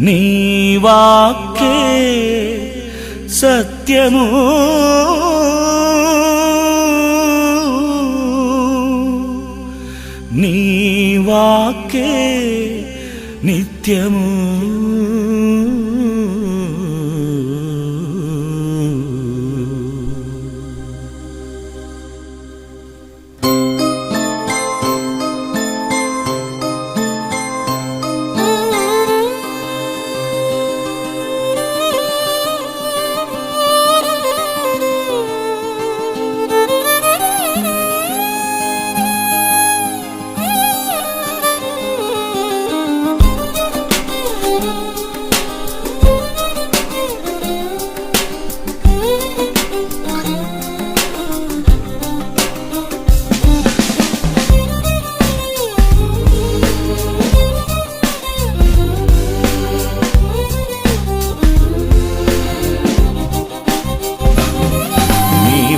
నీ వాక్కే సత్యము నీ వాక్కే నిత్యము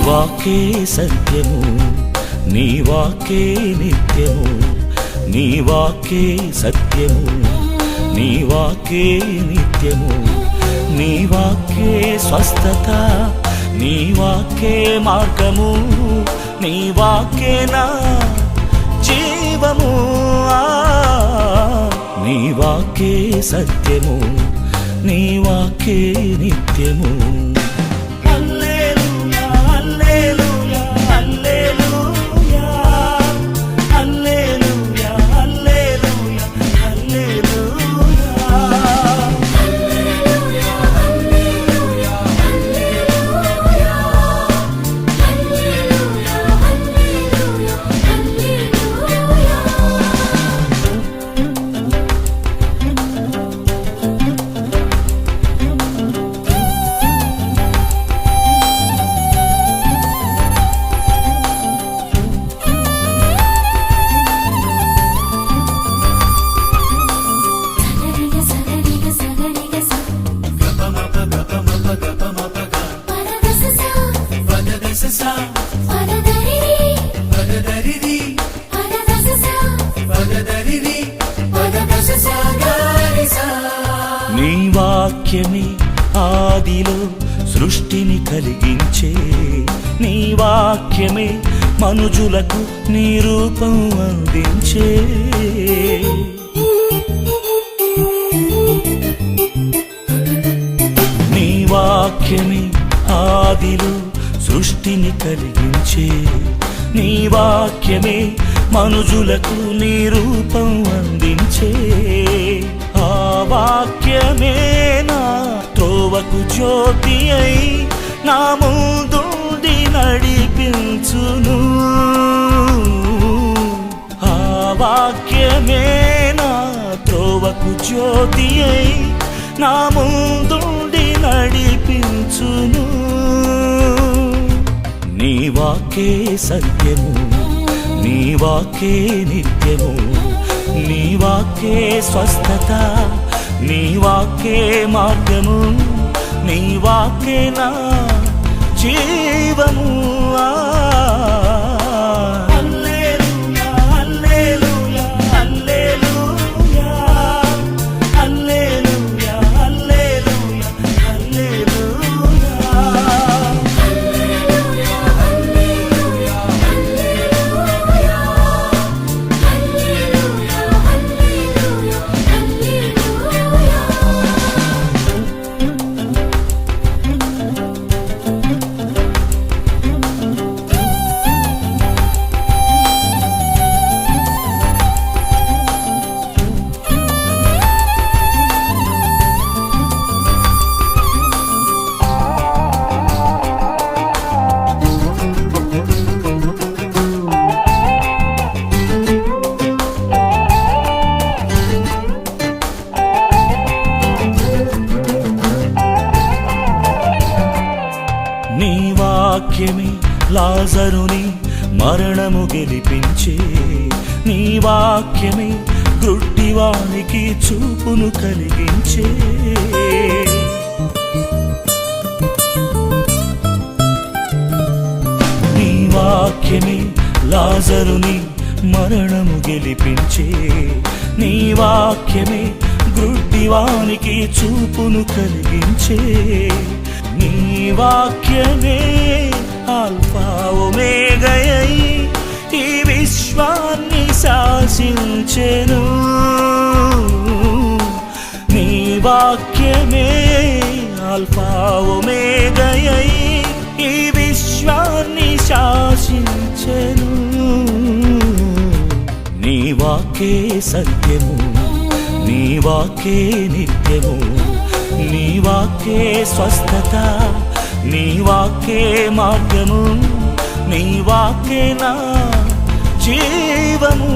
వాక్కే సత్యము నీ వాక్కే నిత్యము నీ వాక్కే సత్యము నీ వాక్కే నిత్యము నీ వాక్కే స్వస్థత నీ వాక్కే మార్గము నీ వాక్కే నా జీవము నీ వాక్కే సత్యము నీ వాక్కే నిత్యము నీ వాక్యమే ఆదిలో సృష్టిని కలిగించే నీ వాక్యమే మనుజులకు నీ రూపం అందించే నీ వాక్యమే ఆదిలో సృష్టిని కలిగించే నీ వాక్యమే మనుజులకు నీ రూపం అందించే ఆ వాక్యమే నా త్రోవకు జ్యోతి అయి నా ముందుండి నడిపించును ఆ వాక్యమే నా త్రోవకు జ్యోతి అయి నా ముందుండి నడిపించును నీ వాక్కే సత్యము నీ వాక్కే నిత్యము నీ వాక్కే స్వస్థత నీ వాక్కే మార్గము నీ వాక్కే నా జీవము నీ వాక్యమే లాజరుని మరణము గెలిపించే నీ వాక్యమే గ్రుడ్డివానికి చూపును కలిగించే నీ వాక్యమే లాజరుని మరణము గెలిపించే నీ వాక్యమే గ్రుడ్డివానికి చూపును కలిగించే నీ వాక్యమే ఆల్ఫా ఒమేగయై ఈ విశ్వాన్ని శాసించెను. నీ వాక్యమే ఆల్ఫా ఒమేగయై ఈ విశ్వాన్ని శాసించెను. నీ వాక్యే సత్యము, నీ వాక్యే నిత్యము, నీ వాక్యే స్వస్థత, నీ వాక్యే మార్గము, నీ వాక్యే నా జీవము.